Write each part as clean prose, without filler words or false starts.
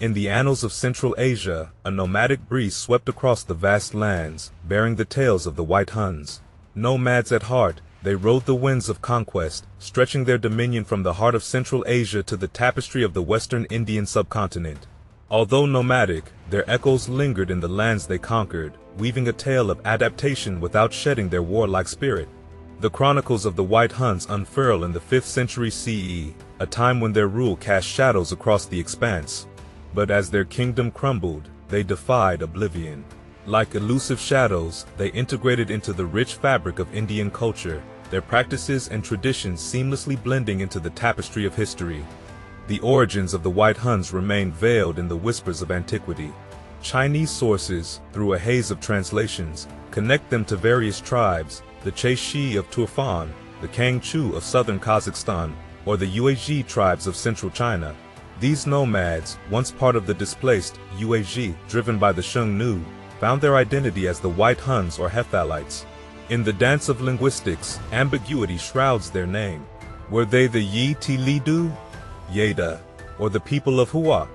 In the annals of Central Asia, a nomadic breeze swept across the vast lands, bearing the tales of the White Huns. Nomads at heart, they rode the winds of conquest, stretching their dominion from the heart of Central Asia to the tapestry of the western Indian subcontinent. Although nomadic, their echoes lingered in the lands they conquered, weaving a tale of adaptation without shedding their warlike spirit. The chronicles of the White Huns unfurl in the 5th century CE, a time when their rule cast shadows across the expanse. But as their kingdom crumbled, they defied oblivion. Like elusive shadows, they integrated into the rich fabric of Indian culture, their practices and traditions seamlessly blending into the tapestry of history. The origins of the White Huns remain veiled in the whispers of antiquity. Chinese sources, through a haze of translations, connect them to various tribes, the Che-Shi of Turfan, the Kangchu of southern Kazakhstan, or the Yuezhi tribes of central China. These nomads, once part of the displaced Yuezhi driven by the Xiongnu, found their identity as the White Huns or Hephthalites. In the dance of linguistics, ambiguity shrouds their name. Were they the Yi Ti Lidu, Yeda, or the people of Hua?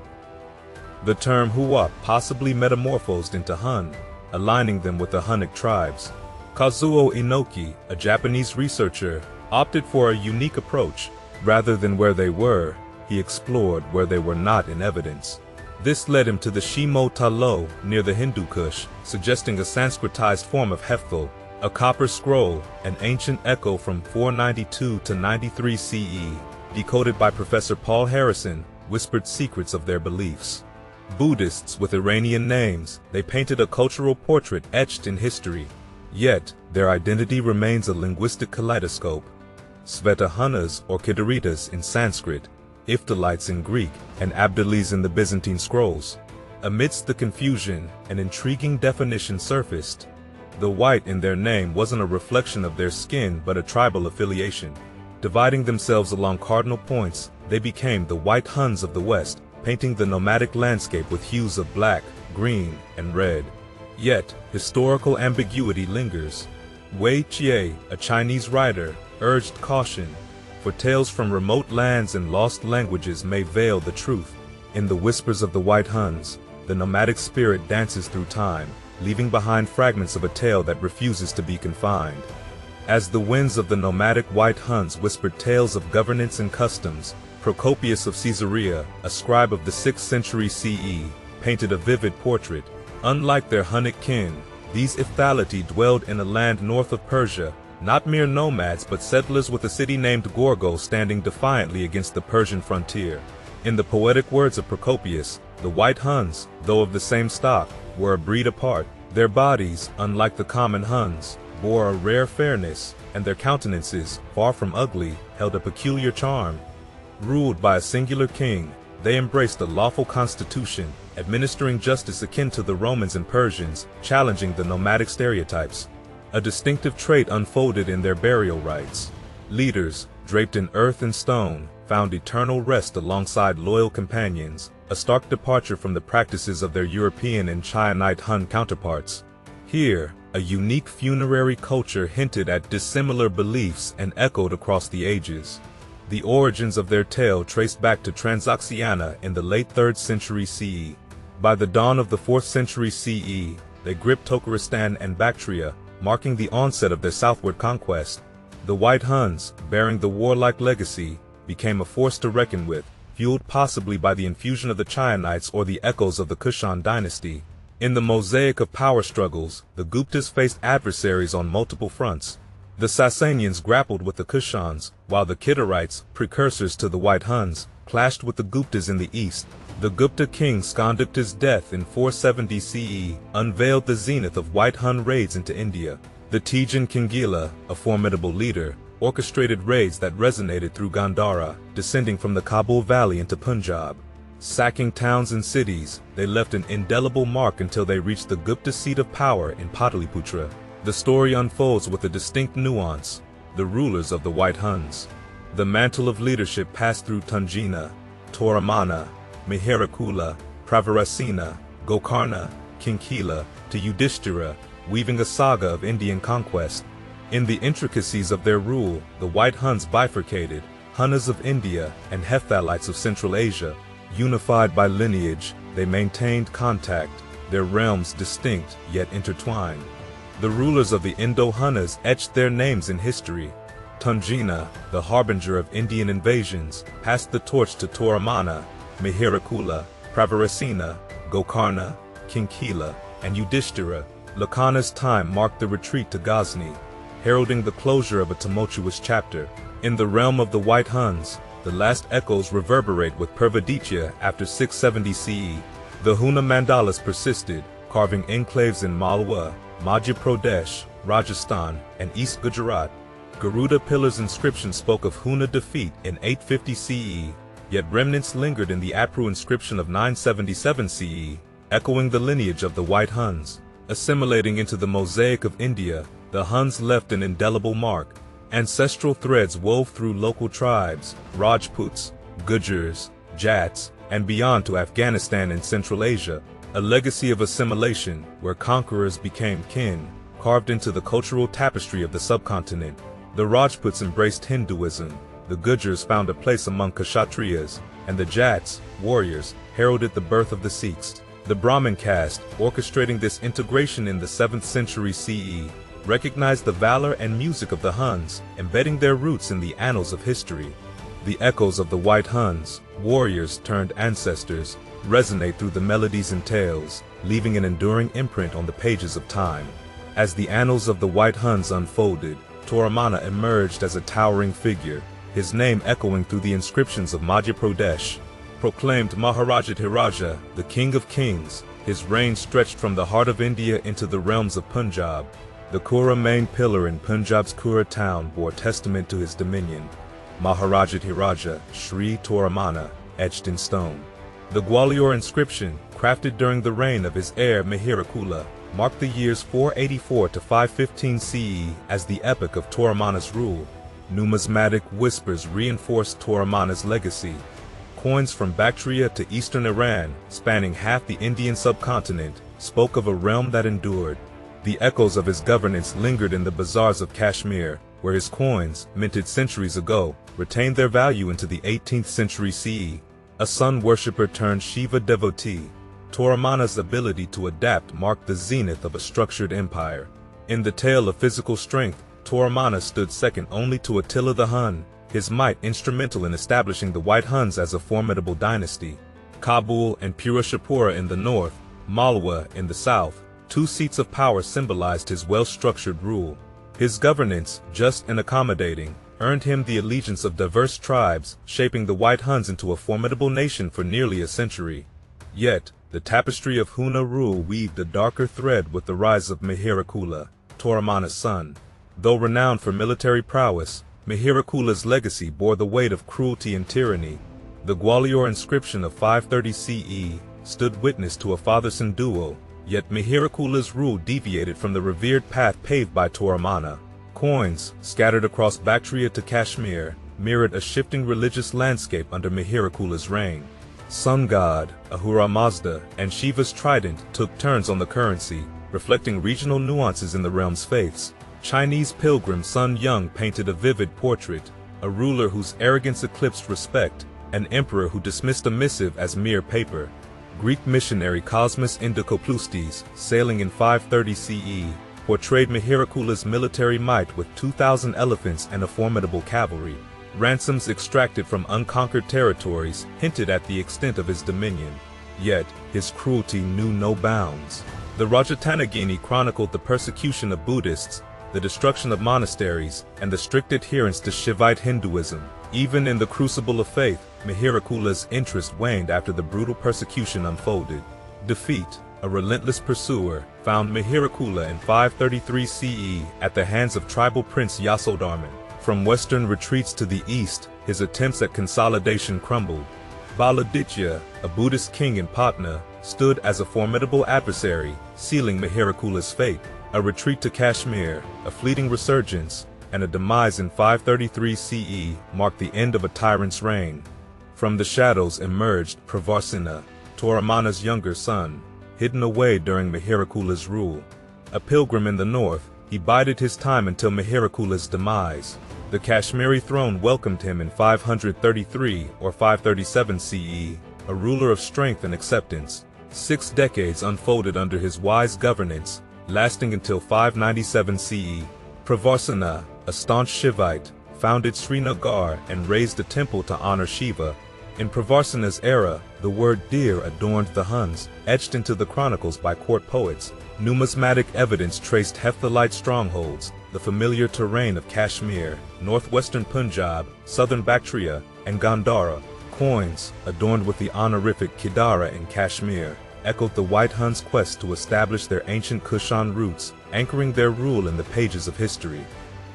The term Hua possibly metamorphosed into Hun, aligning them with the Hunnic tribes. Kazuo Inoki, a Japanese researcher, opted for a unique approach. Rather than where they were, he explored where they were not in evidence. This led him to the Shimo Talo near the Hindu Kush, suggesting a Sanskritized form of Hephthal, a copper scroll, an ancient echo from 492 to 93 CE, decoded by Professor Paul Harrison, whispered secrets of their beliefs. Buddhists with Iranian names, they painted a cultural portrait etched in history. Yet, their identity remains a linguistic kaleidoscope. Svetahunas or Kidaritas in Sanskrit, Hephthalites in Greek, and Abdalis in the Byzantine scrolls. Amidst the confusion, an intriguing definition surfaced. The white in their name wasn't a reflection of their skin but a tribal affiliation. Dividing themselves along cardinal points, they became the White Huns of the West, painting the nomadic landscape with hues of black, green, and red. Yet, historical ambiguity lingers. Wei Jie, a Chinese writer, urged caution, for tales from remote lands and lost languages may veil the truth. In the whispers of the White Huns, the nomadic spirit dances through time, leaving behind fragments of a tale that refuses to be confined. As the winds of the nomadic White Huns whispered tales of governance and customs, Procopius of Caesarea, a scribe of the 6th century CE, painted a vivid portrait. Unlike their Hunnic kin, these Hephthalites dwelled in a land north of Persia, not mere nomads but settlers with a city named Gorgo standing defiantly against the Persian frontier. In the poetic words of Procopius, the White Huns, though of the same stock, were a breed apart. Their bodies, unlike the common Huns, bore a rare fairness, and their countenances, far from ugly, held a peculiar charm. Ruled by a singular king, they embraced a lawful constitution, administering justice akin to the Romans and Persians, challenging the nomadic stereotypes. A distinctive trait unfolded in their burial rites. Leaders, draped in earth and stone, found eternal rest alongside loyal companions, a stark departure from the practices of their European and Chionite Hun counterparts. Here, a unique funerary culture hinted at dissimilar beliefs and echoed across the ages. The origins of their tale traced back to Transoxiana in the late 3rd century CE. By the dawn of the 4th century CE, they gripped Tokaristan and Bactria, marking the onset of their southward conquest. The White Huns, bearing the warlike legacy, became a force to reckon with, fueled possibly by the infusion of the Chionites or the echoes of the Kushan dynasty. In the mosaic of power struggles, the Guptas faced adversaries on multiple fronts. The Sasanians grappled with the Kushans, while the Kidarites, precursors to the White Huns, clashed with the Guptas in the east. The Gupta king Skandipta's death in 470 CE unveiled the zenith of White Hun raids into India. The Tejan Kingila, a formidable leader, orchestrated raids that resonated through Gandhara, descending from the Kabul Valley into Punjab. Sacking towns and cities, they left an indelible mark until they reached the Gupta seat of power in Pataliputra. The story unfolds with a distinct nuance: the rulers of the White Huns. The mantle of leadership passed through Tungina, Toramana, Mihirakula, Pravarasena, Gokarna, Kinkila, to Yudhishthira, weaving a saga of Indian conquest. In the intricacies of their rule, the White Huns bifurcated, Hunas of India and Hephthalites of Central Asia. Unified by lineage, they maintained contact, their realms distinct yet intertwined. The rulers of the Indo-Hunas etched their names in history. Tungena, the harbinger of Indian invasions, passed the torch to Toramana, Mihirakula, Pravarasena, Gokarna, Kinkila, and Yudhishthira. Lakana's time marked the retreat to Ghazni, heralding the closure of a tumultuous chapter. In the realm of the White Huns, the last echoes reverberate with Purvaditya after 670 CE. The Huna mandalas persisted, carving enclaves in Malwa, Madhya Pradesh, Rajasthan, and East Gujarat. Garuda Pillar's inscription spoke of Huna defeat in 850 CE, yet remnants lingered in the Apru inscription of 977 CE, echoing the lineage of the White Huns. Assimilating into the mosaic of India, the Huns left an indelible mark. Ancestral threads wove through local tribes, Rajputs, Gujars, Jats, and beyond to Afghanistan and Central Asia, a legacy of assimilation where conquerors became kin, carved into the cultural tapestry of the subcontinent. The Rajputs embraced Hinduism, the Gujars found a place among Kshatriyas, and the Jats, warriors, heralded the birth of the Sikhs. The Brahmin caste, orchestrating this integration in the 7th century CE, recognized the valor and music of the Huns, embedding their roots in the annals of history. The echoes of the White Huns, warriors turned ancestors, resonate through the melodies and tales, leaving an enduring imprint on the pages of time. As the annals of the White Huns unfolded, Toramana emerged as a towering figure, his name echoing through the inscriptions of Madhya Pradesh. Proclaimed Maharajadhiraja, the King of Kings, his reign stretched from the heart of India into the realms of Punjab. The Kura main pillar in Punjab's Kura town bore testament to his dominion. Maharajadhiraja, Sri Toramana, etched in stone. The Gwalior inscription, crafted during the reign of his heir Mihirakula, marked the years 484 to 515 CE as the epoch of Toramana's rule. Numismatic whispers reinforced Toramana's legacy. Coins from Bactria to eastern Iran, spanning half the Indian subcontinent, spoke of a realm that endured. The echoes of his governance lingered in the bazaars of Kashmir, where his coins, minted centuries ago, retained their value into the 18th century CE. A sun worshipper turned Shiva devotee, Toramana's ability to adapt marked the zenith of a structured empire. In the tale of physical strength, Toramana stood second only to Attila the Hun, his might instrumental in establishing the White Huns as a formidable dynasty. Kabul and Pirashapura in the north, Malwa in the south, two seats of power symbolized his well-structured rule. His governance, just and accommodating, earned him the allegiance of diverse tribes, shaping the White Huns into a formidable nation for nearly a century. Yet, the tapestry of Huna rule weaved a darker thread with the rise of Mihirakula, Toramana's son. Though renowned for military prowess, Mihirakula's legacy bore the weight of cruelty and tyranny. The Gwalior inscription of 530 CE stood witness to a father-son duo, yet Mihirakula's rule deviated from the revered path paved by Toramana. Coins, scattered across Bactria to Kashmir, mirrored a shifting religious landscape under Mihirakula's reign. Sun god, Ahura Mazda, and Shiva's trident took turns on the currency, reflecting regional nuances in the realm's faiths. Chinese pilgrim Sun Yun painted a vivid portrait, a ruler whose arrogance eclipsed respect, an emperor who dismissed a missive as mere paper. Greek missionary Cosmas Indicopleustes, sailing in 530 CE, portrayed Mihirakula's military might with 2,000 elephants and a formidable cavalry. Ransoms extracted from unconquered territories hinted at the extent of his dominion. Yet, his cruelty knew no bounds. The Rajatanagini chronicled the persecution of Buddhists, the destruction of monasteries, and the strict adherence to Shivite Hinduism. Even in the crucible of faith, Mihirakula's interest waned after the brutal persecution unfolded. Defeat, a relentless pursuer, found Mihirakula in 533 CE at the hands of tribal prince Yasodharman. From western retreats to the east, his attempts at consolidation crumbled. Baladitya, a Buddhist king in Patna, stood as a formidable adversary, sealing Mihirakula's fate. A retreat to Kashmir, a fleeting resurgence, and a demise in 533 CE marked the end of a tyrant's reign. From the shadows emerged Pravarsena, Toramana's younger son, hidden away during Mihirakula's rule. A pilgrim in the north, he bided his time until Mihirakula's demise. The Kashmiri throne welcomed him in 533 or 537 CE, a ruler of strength and acceptance. 6 decades unfolded under his wise governance, lasting until 597 CE. Pravasana, a staunch Shivite, founded Srinagar and raised a temple to honor Shiva. In Pravasana's era, the word deer adorned the Huns, etched into the chronicles by court poets. Numismatic evidence traced Hephthalites strongholds, the familiar terrain of Kashmir, northwestern Punjab, southern Bactria, and Gandhara. Coins, adorned with the honorific Kidara in Kashmir, echoed the White Huns' quest to establish their ancient Kushan roots, anchoring their rule in the pages of history.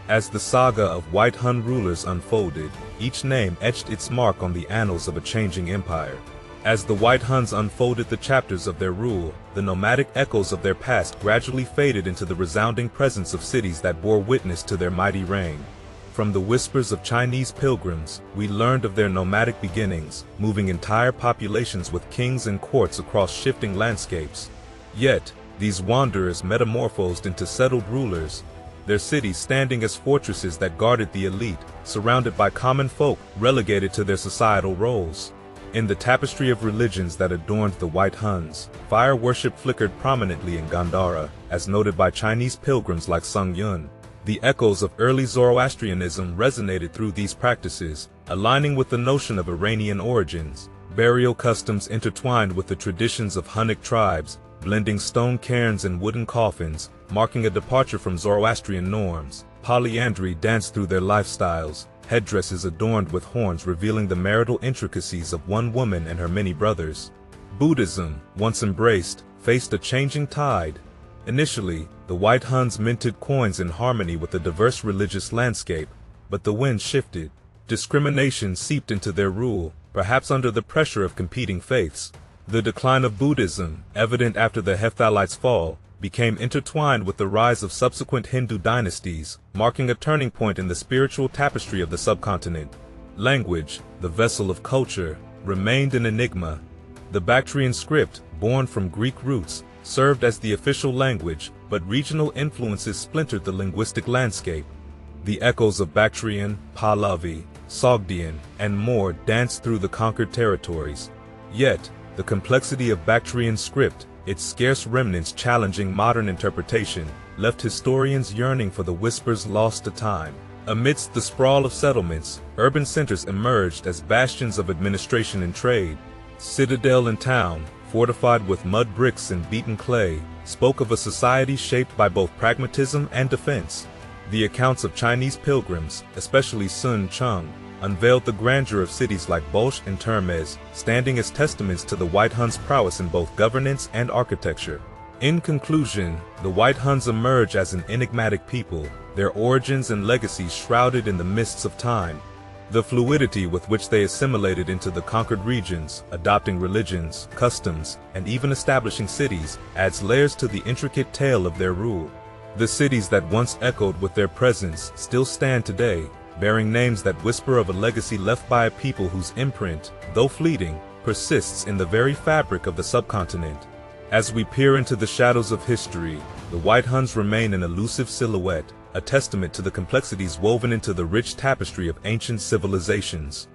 As the saga of White Hun rulers unfolded, each name etched its mark on the annals of a changing empire. As the White Huns unfolded the chapters of their rule, the nomadic echoes of their past gradually faded into the resounding presence of cities that bore witness to their mighty reign. From the whispers of Chinese pilgrims, we learned of their nomadic beginnings, moving entire populations with kings and courts across shifting landscapes. Yet, these wanderers metamorphosed into settled rulers, their cities standing as fortresses that guarded the elite, surrounded by common folk relegated to their societal roles. In the tapestry of religions that adorned the White Huns, fire worship flickered prominently in Gandhara, as noted by Chinese pilgrims like Sung Yun. The echoes of early Zoroastrianism resonated through these practices, aligning with the notion of Iranian origins. Burial customs intertwined with the traditions of Hunnic tribes, blending stone cairns and wooden coffins, marking a departure from Zoroastrian norms. Polyandry danced through their lifestyles, headdresses adorned with horns revealing the marital intricacies of one woman and her many brothers. Buddhism, once embraced, faced a changing tide. Initially, the White Huns minted coins in harmony with the diverse religious landscape, but the wind shifted. Discrimination seeped into their rule, perhaps under the pressure of competing faiths. The decline of Buddhism, evident after the Hephthalites' fall, became intertwined with the rise of subsequent Hindu dynasties, marking a turning point in the spiritual tapestry of the subcontinent. Language, the vessel of culture, remained an enigma. The Bactrian script, born from Greek roots, served as the official language, but regional influences splintered the linguistic landscape. The echoes of Bactrian, Pahlavi, Sogdian, and more danced through the conquered territories. Yet, the complexity of Bactrian script, its scarce remnants challenging modern interpretation, left historians yearning for the whispers lost to time. Amidst the sprawl of settlements, urban centers emerged as bastions of administration and trade. Citadel and town, fortified with mud bricks and beaten clay, spoke of a society shaped by both pragmatism and defense. The accounts of Chinese pilgrims, especially Sun Chung, unveiled the grandeur of cities like Bolsh and Termez, standing as testaments to the White Huns' prowess in both governance and architecture. In conclusion, the White Huns emerge as an enigmatic people, their origins and legacies shrouded in the mists of time. The fluidity with which they assimilated into the conquered regions, adopting religions, customs, and even establishing cities, adds layers to the intricate tale of their rule. The cities that once echoed with their presence still stand today, bearing names that whisper of a legacy left by a people whose imprint, though fleeting, persists in the very fabric of the subcontinent. As we peer into the shadows of history, the White Huns remain an elusive silhouette, a testament to the complexities woven into the rich tapestry of ancient civilizations.